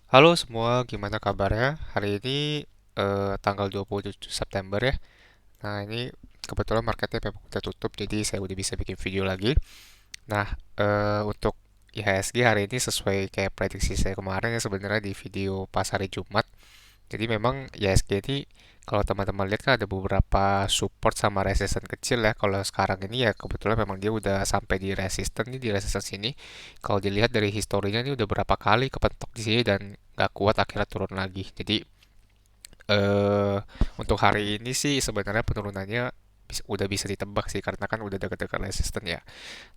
Halo semua, gimana kabarnya? Hari ini tanggal 27 September ya. Nah, ini kebetulan marketnya memang udah tutup, jadi saya udah bisa bikin video lagi. Nah, untuk IHSG hari ini sesuai kayak prediksi saya kemarin ya sebenarnya di video pas hari Jumat. Jadi memang IHSG ini kalau teman-teman lihat kan ada beberapa support sama resistance kecil ya. Kalau sekarang ini ya kebetulan memang dia udah sampai di resistance nih di resistance ini. Kalau dilihat dari historinya ini udah berapa kali kepentok di sini dan nggak kuat akhirnya turun lagi. Jadi eh untuk hari ini sih sebenarnya penurunannya udah bisa ditebak sih karena kan udah dekat-dekat resisten ya.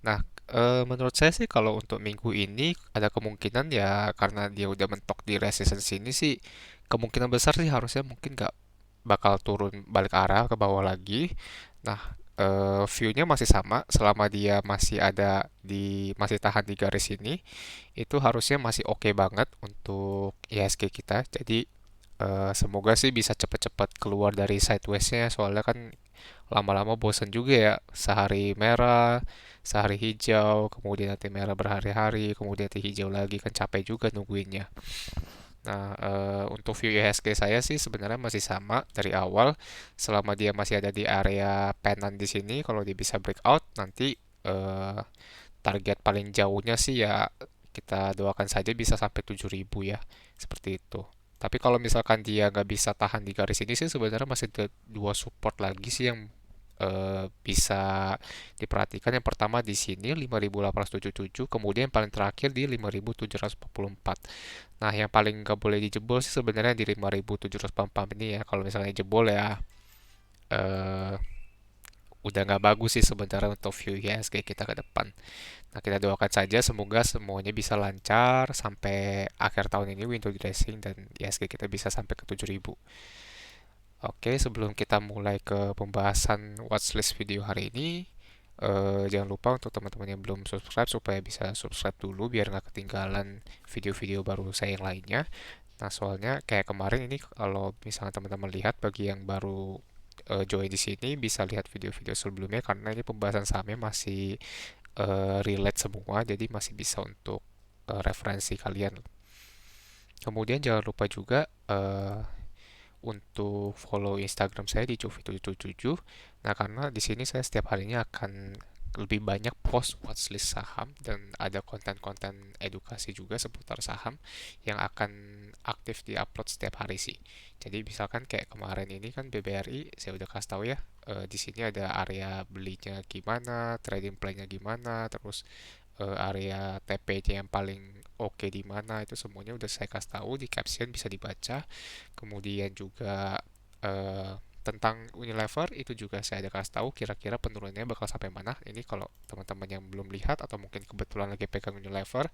Nah, menurut saya sih kalau untuk minggu ini ada kemungkinan ya karena dia udah mentok di resistance ini sih kemungkinan besar sih harusnya mungkin nggak bakal turun balik arah ke bawah lagi. Nah, view-nya masih sama selama dia masih ada di masih tahan di garis ini itu harusnya masih oke banget untuk IHSG kita. Jadi semoga sih bisa cepet-cepet keluar dari sideways-nya soalnya kan lama-lama bosen juga ya sehari merah, sehari hijau, kemudian nanti merah berhari-hari, kemudian nanti hijau lagi kan capek juga nungguinnya. Nah, untuk view IHSG saya sih sebenarnya masih sama dari awal selama dia masih ada di area penan di sini kalau dia bisa breakout nanti target paling jauhnya sih ya kita doakan saja bisa sampai 7.000 ya seperti itu. Tapi kalau misalkan dia nggak bisa tahan di garis ini sih sebenarnya masih ada dua support lagi sih yang bisa diperhatikan. Yang pertama di sini 5.877, kemudian yang paling terakhir di 5.744. Nah, yang paling nggak boleh dijebol sih sebenarnya di 5.744 ini ya. Kalau misalnya jebol ya eh, udah nggak bagus sih sebenarnya untuk view IHSG kita ke depan. Nah, kita doakan saja semoga semuanya bisa lancar sampai akhir tahun ini window dressing dan IHSG kita bisa sampai ke 7.000. Oke, sebelum kita mulai ke pembahasan watchlist video hari ini, jangan lupa untuk teman-teman yang belum subscribe supaya bisa subscribe dulu biar nggak ketinggalan video-video baru saya yang lainnya. Nah, soalnya kayak kemarin ini kalau misalnya teman-teman lihat bagi yang baru join di sini bisa lihat video-video sebelumnya karena ini pembahasan sahamnya masih relate semua, jadi masih bisa untuk referensi kalian. Kemudian jangan lupa juga untuk follow Instagram saya di cufi777. Nah, karena di sini saya setiap harinya akan lebih banyak post watchlist saham dan ada konten-konten edukasi juga seputar saham yang akan aktif di-upload setiap hari sih. Jadi misalkan kayak kemarin ini kan BBRI saya udah kasih tahu ya, di sini ada area belinya gimana, trading plan-nya gimana, terus area TP-nya yang paling oke di mana itu semuanya udah saya kasih tahu di caption bisa dibaca. Kemudian juga eh, tentang Unilever itu juga saya ada kasih tahu kira-kira penurunannya bakal sampai mana. Ini kalau teman-teman yang belum lihat atau mungkin kebetulan lagi pegang Unilever,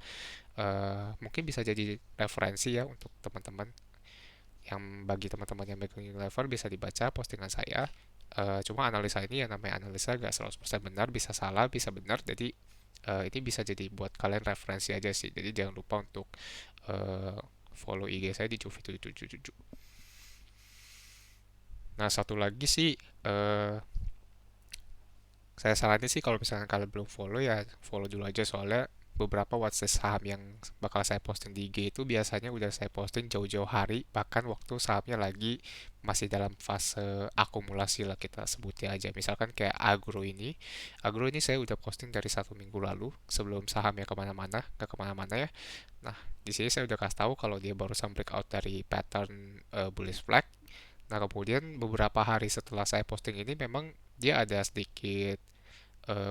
mungkin bisa jadi referensi ya untuk teman-teman. Yang bagi teman-teman yang pegang Unilever bisa dibaca postingan saya. Cuma analisa ini ya namanya analisa gak 100% benar, bisa salah, bisa benar. Jadi ini bisa jadi buat kalian referensi aja sih. Jadi jangan lupa untuk eh, follow IG saya di Juvi777. Nah, satu lagi sih, eh, saya saranin sih kalau misalnya kalian belum follow ya follow dulu aja soalnya beberapa watchlist saham yang bakal saya posting di IG itu biasanya udah saya posting jauh-jauh hari bahkan waktu sahamnya lagi masih dalam fase akumulasi lah kita sebutnya aja misalkan kayak agro ini saya udah posting dari 1 minggu lalu sebelum sahamnya kemana-mana nggak kemana-mana ya. Nah, di sini saya udah kasih tahu kalau dia barusan breakout dari pattern bullish flag. Nah, kemudian beberapa hari setelah saya posting ini memang dia ada sedikit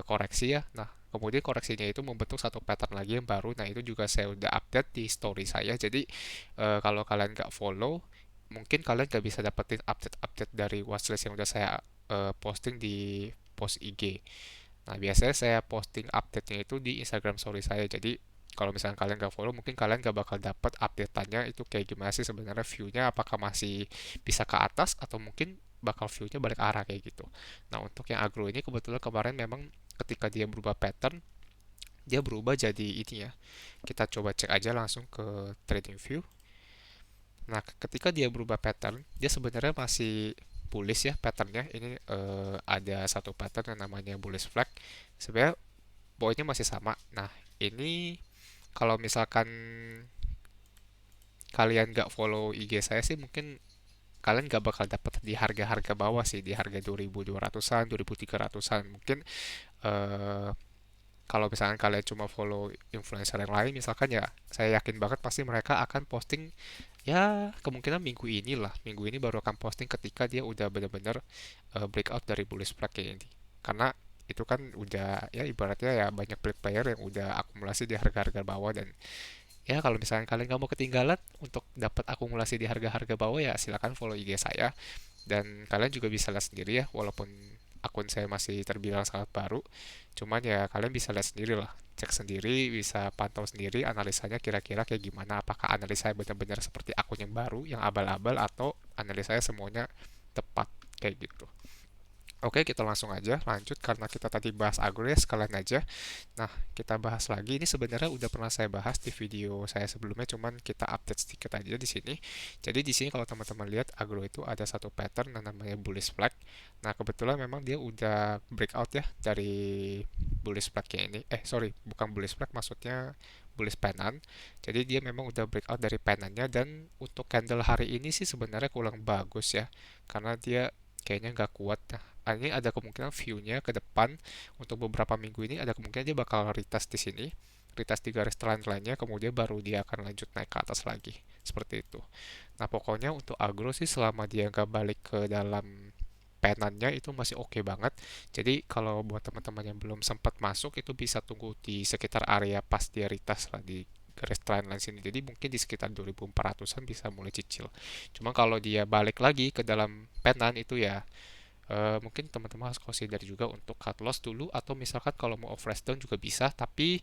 koreksi ya. Nah, kemudian koreksinya itu membentuk satu pattern lagi yang baru. Nah, itu juga saya udah update di story saya. Jadi, kalau kalian nggak follow, mungkin kalian nggak bisa dapetin update-update dari watchlist yang udah saya posting di post IG. Nah, biasanya saya posting update-nya itu di Instagram story saya. Jadi, kalau misalnya kalian nggak follow, mungkin kalian nggak bakal dapat update-nya itu kayak gimana sih sebenarnya view-nya, apakah masih bisa ke atas atau mungkin bakal view-nya balik arah kayak gitu. Nah, untuk yang agro ini kebetulan kemarin memang ketika dia berubah pattern, dia berubah jadi ini ya. Kita coba cek aja langsung ke trading view. Nah, ketika dia berubah pattern, dia sebenarnya masih bullish ya patternnya. Ini ada satu pattern yang namanya bullish flag. Sebenarnya poinnya masih sama. Nah, ini kalau misalkan kalian nggak follow IG saya sih mungkin kalian nggak bakal dapat di harga-harga bawah sih, di harga 2.200-an, 2.300-an. Mungkin eh, kalau misalkan kalian cuma follow influencer yang lain misalkan ya, saya yakin banget pasti mereka akan posting ya kemungkinan minggu ini lah. Minggu ini baru akan posting ketika dia udah benar-benar breakout dari bullish flag kayak ini. Karena itu kan udah ya ibaratnya ya banyak player yang udah akumulasi di harga-harga bawah, dan ya kalau misalkan kalian nggak mau ketinggalan untuk dapat akumulasi di harga-harga bawah ya silakan follow IG saya. Dan kalian juga bisa lihat sendiri ya, walaupun akun saya masih terbilang sangat baru, cuman ya kalian bisa lihat sendiri lah, cek sendiri, bisa pantau sendiri analisanya kira-kira kayak gimana, apakah analisa saya benar-benar seperti akun yang baru yang abal-abal atau analisa saya semuanya tepat kayak gitu. Oke, kita langsung aja lanjut karena kita tadi bahas agro ya, sekalian aja. Nah, kita bahas lagi. Ini sebenarnya udah pernah saya bahas di video saya sebelumnya, cuman kita update sedikit aja di sini. Jadi di sini kalau teman-teman lihat agro itu ada satu pattern yang namanya bullish flag. Nah, kebetulan memang dia udah breakout ya dari bullish flagnya ini. Sorry, bukan bullish flag, maksudnya bullish pennant. Jadi dia memang udah breakout dari pennantnya, dan untuk candle hari ini sih sebenarnya kurang bagus ya. Karena dia kayaknya nggak kuat. Nah, ini ada kemungkinan view-nya ke depan untuk beberapa minggu ini ada kemungkinan dia bakal retest di sini, retest di garis trend lainnya, kemudian baru dia akan lanjut naik ke atas lagi, seperti itu. Nah, pokoknya untuk agro sih selama dia nggak balik ke dalam penannya itu masih oke banget. Jadi kalau buat teman-teman yang belum sempat masuk itu bisa tunggu di sekitar area pas dia retest lah di garis trendline sini. Jadi mungkin di sekitar 2400-an bisa mulai cicil. Cuma kalau dia balik lagi ke dalam penan itu ya mungkin teman-teman harus consider juga untuk cut loss dulu, atau misalkan kalau mau fresh down juga bisa, tapi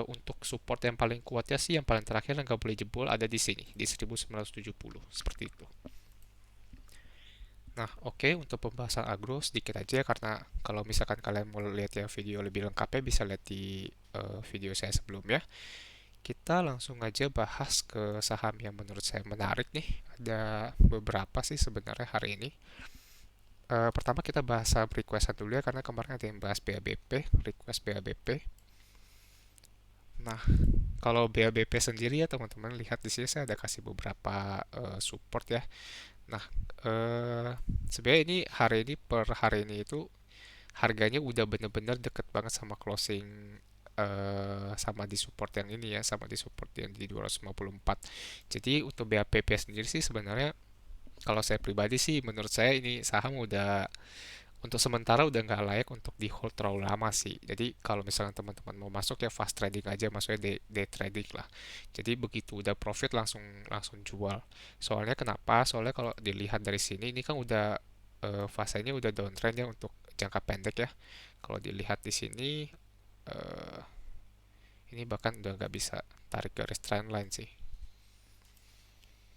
untuk support yang paling kuatnya sih yang paling terakhir yang nggak boleh jebol ada di sini di 1970 seperti itu. Nah, oke, untuk pembahasan agro sedikit aja karena kalau misalkan kalian mau lihat yang video lebih lengkapnya bisa lihat di video saya sebelumnya. Kita langsung aja bahas ke saham yang menurut saya menarik nih. Ada beberapa sih sebenarnya hari ini. Pertama kita bahas saham requestan dulu ya, karena kemarin ada yang bahas BABP, request BABP. Nah, kalau BABP sendiri ya teman-teman lihat di sini saya ada kasih beberapa support ya. Nah, eh, sebenarnya ini hari ini per hari ini itu harganya udah bener-bener deket banget sama closing, sama di support yang ini ya, sama di support yang di 254. Jadi untuk BAPP sendiri sih sebenarnya kalau saya pribadi sih menurut saya ini saham udah untuk sementara udah nggak layak untuk di hold terlalu lama sih. Jadi kalau misalnya teman-teman mau masuk ya fast trading aja, maksudnya day trading lah. Jadi begitu udah profit langsung langsung jual. Soalnya kenapa? Soalnya kalau dilihat dari sini ini kan udah fasenya udah downtrend ya untuk jangka pendek ya. Kalau dilihat di sini eh, ini bahkan udah nggak bisa tarik garis trendline sih.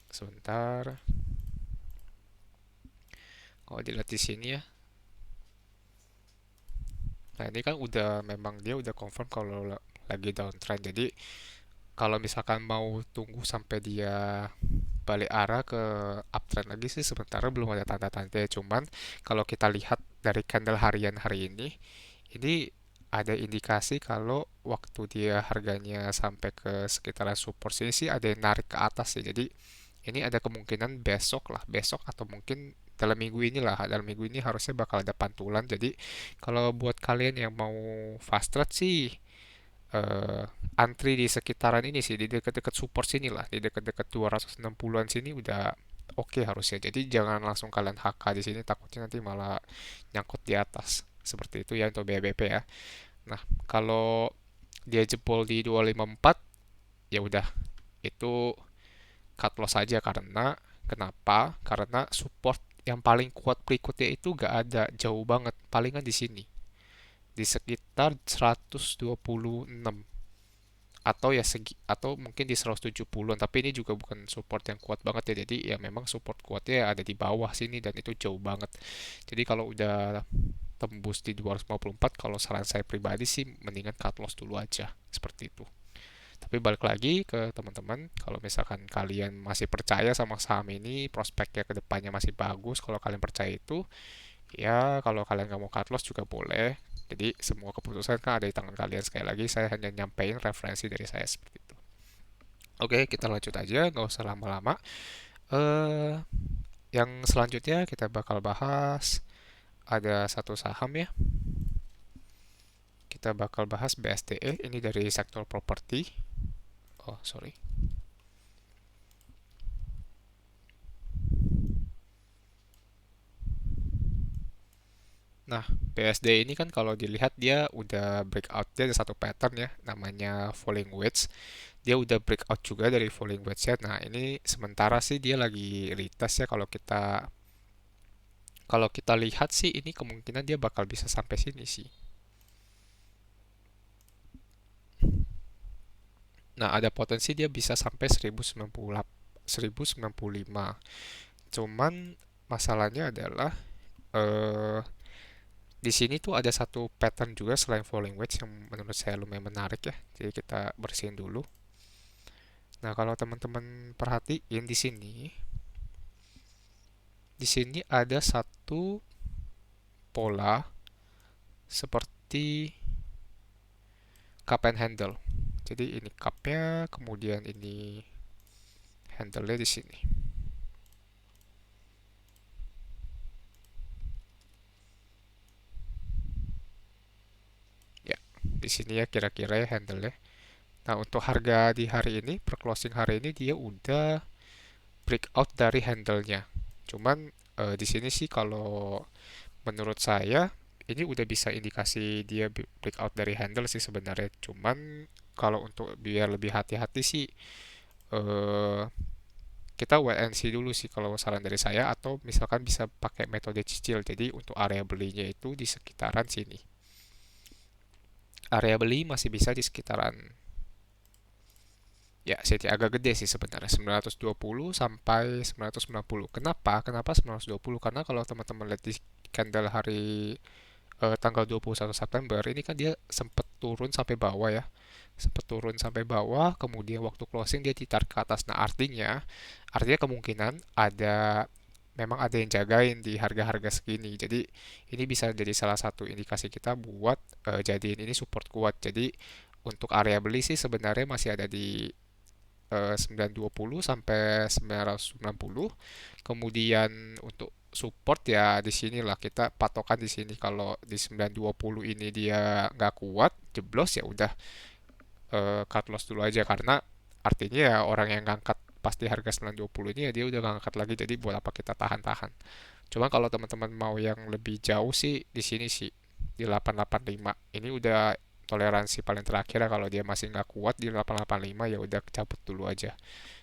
Sebentar. Kalau dilihat di sini ya. Nah, ini kan udah memang dia udah confirm kalau lagi downtrend. Jadi kalau misalkan mau tunggu sampai dia balik arah ke uptrend lagi sih sementara belum ada tanda-tanda. Cuman kalau kita lihat dari candle harian hari ini ada indikasi kalau waktu dia harganya sampai ke sekitaran support sini sih ada yang narik ke atas sih. Jadi ini ada kemungkinan besok lah, besok atau mungkin dalam minggu ini lah, dalam minggu ini harusnya bakal ada pantulan. Jadi kalau buat kalian yang mau fast trade sih eh, antri di sekitaran ini sih, di dekat-dekat support sini lah, di dekat-dekat 260-an sini udah oke harusnya. Jadi jangan langsung kalian HK di sini, takutnya nanti malah nyangkut di atas. Seperti itu ya untuk BBP ya. Nah, kalau dia jebol di 254 ya udah itu cut loss saja. Karena kenapa? Karena support yang paling kuat berikutnya itu gak ada, jauh banget, palingan di sini di sekitar 126 atau ya atau mungkin di 170-an, tapi ini juga bukan support yang kuat banget ya. Jadi ya memang support kuatnya ada di bawah sini dan itu jauh banget. Jadi kalau udah tembus di 254, kalau saran saya pribadi sih mendingan cut loss dulu aja seperti itu. Tapi balik lagi ke teman-teman, kalau misalkan kalian masih percaya sama saham ini, prospeknya ke depannya masih bagus, kalau kalian percaya itu, ya kalau kalian nggak mau cut loss juga boleh. Jadi semua keputusan kan ada di tangan kalian. Sekali lagi saya hanya nyampein referensi dari saya seperti itu. Oke, kita lanjut aja, nggak usah lama-lama. eh yang selanjutnya kita bakal bahas ada satu saham ya. Kita bakal bahas BSTE, ini dari sektor properti. Oh, sorry. Nah, BSD ini kan kalau dilihat dia udah breakout, dia ada satu pattern ya, namanya falling wedge. Dia udah breakout juga dari falling wedge ya. Nah, ini sementara sih dia lagi retest ya. Kalau kita lihat sih ini kemungkinan dia bakal bisa sampai sini sih. Nah, ada potensi dia bisa sampai 1095. Cuman masalahnya adalah eh di sini tuh ada satu pattern juga selain falling wedge yang menurut saya lumayan menarik ya. Jadi kita bersihin dulu. Nah, kalau teman-teman perhatiin di sini ada satu pola seperti cup and handle. Jadi ini cupnya, kemudian ini handle-nya di sini. Ya, di sini ya kira-kira ya handle-nya. Nah, untuk harga di hari ini, per closing hari ini dia udah breakout dari handle-nya. Cuman di sini sih kalau menurut saya ini udah bisa indikasi dia breakout dari handle sih sebenarnya. Cuman kalau untuk biar lebih hati-hati sih eh, kita wait and see dulu sih kalau saran dari saya, atau misalkan bisa pakai metode cicil. Jadi untuk area belinya itu di sekitaran sini. Area beli masih bisa di sekitaran, ya seti agak gede sih sebenarnya, 920 sampai 990. Kenapa? Kenapa 920? Karena kalau teman-teman lihat di candle hari tanggal 21 September ini kan dia sempat turun sampai bawah ya. Sempat turun sampai bawah, kemudian waktu closing dia ditarik ke atas. Nah, artinya kemungkinan memang ada yang jagain di harga-harga segini. Jadi ini bisa jadi salah satu indikasi kita buat jadiin ini support kuat. Jadi untuk area beli sih sebenarnya masih ada di 920 sampai 990. Kemudian untuk support ya di sinilah kita patokan di sini. Kalau di 920 ini dia nggak kuat, jeblos ya udah cut loss dulu aja, karena artinya ya orang yang ngangkat pasti harga 920 ini ya dia udah nggak angkat lagi, jadi buat apa kita tahan-tahan. Cuma kalau teman-teman mau yang lebih jauh sih di sini sih di 885 ini udah toleransi paling terakhir ya. Kalau dia masih nggak kuat di 885 ya udah cabut dulu aja,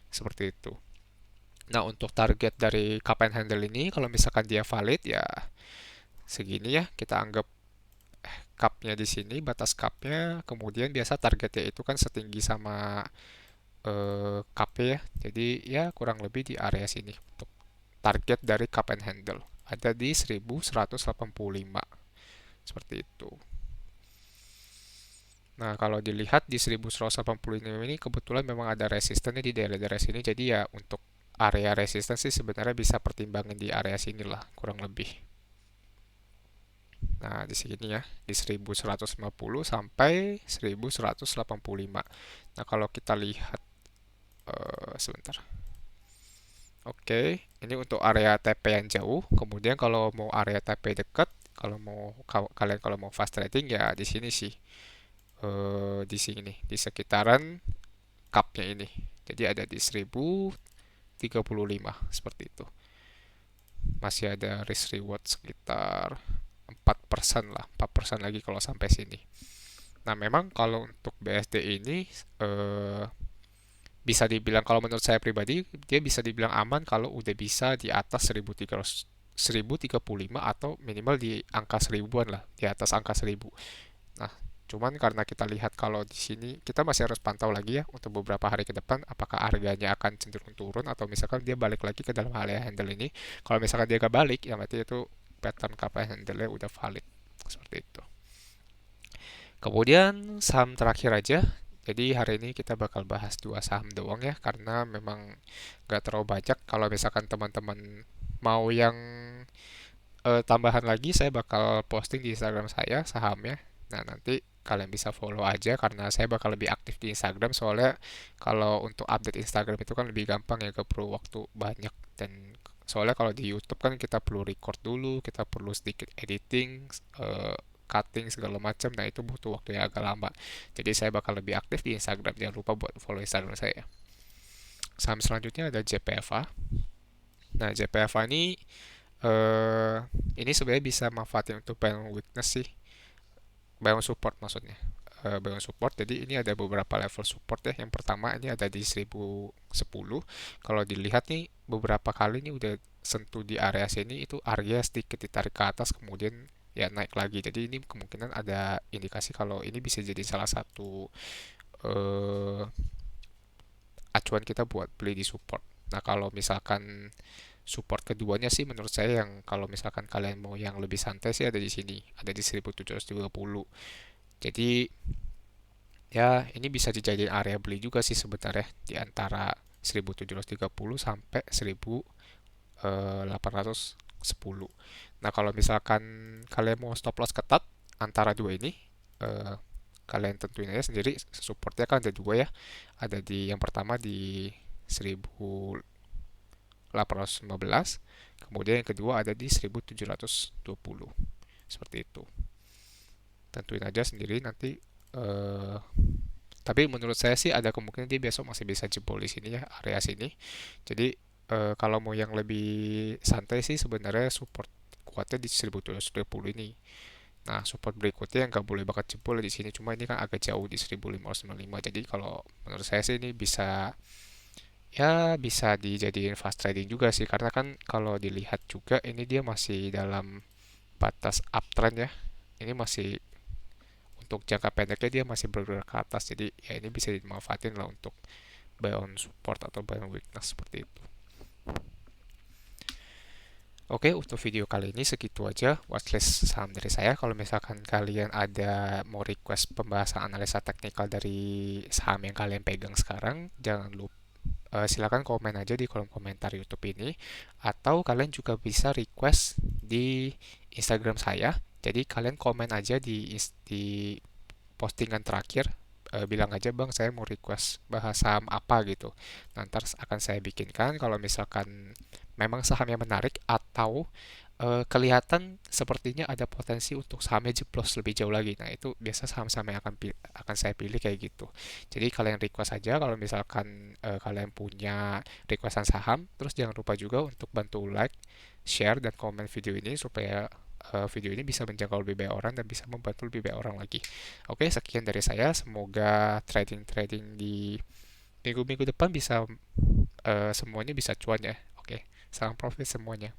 seperti itu. Nah, untuk target dari cup and handle ini kalau misalkan dia valid ya segini ya, kita anggap cupnya di sini, batas cupnya, kemudian biasa targetnya itu kan setinggi sama KP ya. Jadi ya kurang lebih di area sini untuk target dari cup and handle. Ada di 1185. Seperti itu. Nah, kalau dilihat di 1185 ini kebetulan memang ada resistennya di daerah-daerah sini. Jadi ya untuk area resisten sih sebenarnya bisa pertimbangin di area sini lah kurang lebih. Nah, di sini ya, di 1150 sampai 1185. Nah, kalau kita lihat sebentar. Oke, ini untuk area TP yang jauh. Kemudian kalau mau area TP dekat, kalian kalau mau fast trading ya di sini sih. Di sini di sekitaran cupnya ini. Jadi ada di 1035 seperti itu. Masih ada risk reward sekitar 4% lah, 4% lagi kalau sampai sini. Nah, memang kalau untuk BSD ini eh, bisa dibilang, kalau menurut saya pribadi dia bisa dibilang aman kalau udah bisa di atas 1300, 1035, atau minimal di angka seribuan lah, di atas angka 1000. Nah, cuman karena kita lihat kalau di sini kita masih harus pantau lagi ya untuk beberapa hari ke depan apakah harganya akan cenderung turun atau misalkan dia balik lagi ke dalam area handle ini. Kalau misalkan dia gak balik ya berarti itu pattern kapal handle-nya udah valid, seperti itu. Kemudian saham terakhir aja. Jadi hari ini kita bakal bahas dua saham doang ya, karena memang gak terlalu banyak. Kalau misalkan teman-teman mau yang tambahan lagi, saya bakal posting di Instagram saya sahamnya. Nah, nanti kalian bisa follow aja karena saya bakal lebih aktif di Instagram, soalnya kalau untuk update Instagram itu kan lebih gampang ya, gak perlu waktu banyak. Dan soalnya kalau di YouTube kan kita perlu record dulu, kita perlu sedikit editing, eh, cutting segala macam, nah itu butuh waktu yang agak lama. Jadi saya bakal lebih aktif di Instagram, jangan lupa buat follow Instagram saya. Saham selanjutnya ada JPFA. Nah, JPFA eh ini sebenarnya bisa manfaatin untuk buy on weakness sih, buy on support maksudnya. Buy on support, jadi ini ada beberapa level support ya. Yang pertama ini ada di 1010. Kalau dilihat nih beberapa kali ini udah sentuh di area sini, itu area sedikit ditarik ke atas kemudian ya naik lagi. Jadi ini kemungkinan ada indikasi kalau ini bisa jadi salah satu eh, acuan kita buat beli di support. Nah, kalau misalkan support keduanya sih menurut saya, yang kalau misalkan kalian mau yang lebih santai sih, ada di sini, ada di 1730. Jadi ya ini bisa dijadiin area beli juga sih sebenarnya, di antara 1730 sampai 1810. Nah, kalau misalkan kalian mau stop loss ketat antara dua ini, eh, kalian tentuin aja sendiri. Supportnya kan ada dua ya, ada di yang pertama di 1815, kemudian yang kedua ada di 1720. Seperti itu. Tentuin aja sendiri nanti. eh tapi menurut saya sih ada kemungkinan dia besok masih bisa jebol di sini ya, area sini. Jadi kalau mau yang lebih santai sih sebenarnya support kuatnya di 1720 ini. Nah, support berikutnya yang nggak boleh banget jebol di sini, cuma ini kan agak jauh di 1595. Jadi kalau menurut saya sih ini bisa, ya bisa dijadiin fast trading juga sih, karena kan kalau dilihat juga ini dia masih dalam batas uptrend ya. Ini masih, untuk jangka pendeknya dia masih bergerak ke atas, jadi ya ini bisa dimanfaatin lah untuk buy on support atau buy on weakness seperti itu. Oke, untuk video kali ini segitu aja watchlist saham dari saya. Kalau misalkan kalian ada mau request pembahasan analisa teknikal dari saham yang kalian pegang sekarang, jangan lupa silakan komen aja di kolom komentar YouTube ini, atau kalian juga bisa request di Instagram saya. Jadi kalian komen aja di postingan terakhir, bilang aja bang saya mau request bahas saham apa gitu. Nanti akan saya bikinkan kalau misalkan memang sahamnya menarik, atau kelihatan sepertinya ada potensi untuk sahamnya jeblos lebih jauh lagi. Nah, itu biasa saham-saham yang akan saya pilih kayak gitu. Jadi kalian request aja kalau misalkan kalian punya requestan saham. Terus jangan lupa juga untuk bantu like, share, dan komen video ini supaya video ini bisa menjangkau lebih banyak orang dan bisa membantu lebih banyak orang lagi. Oke, sekian dari saya. Semoga trading-trading di minggu-minggu depan bisa semuanya bisa cuan ya. Oke, salam profit semuanya.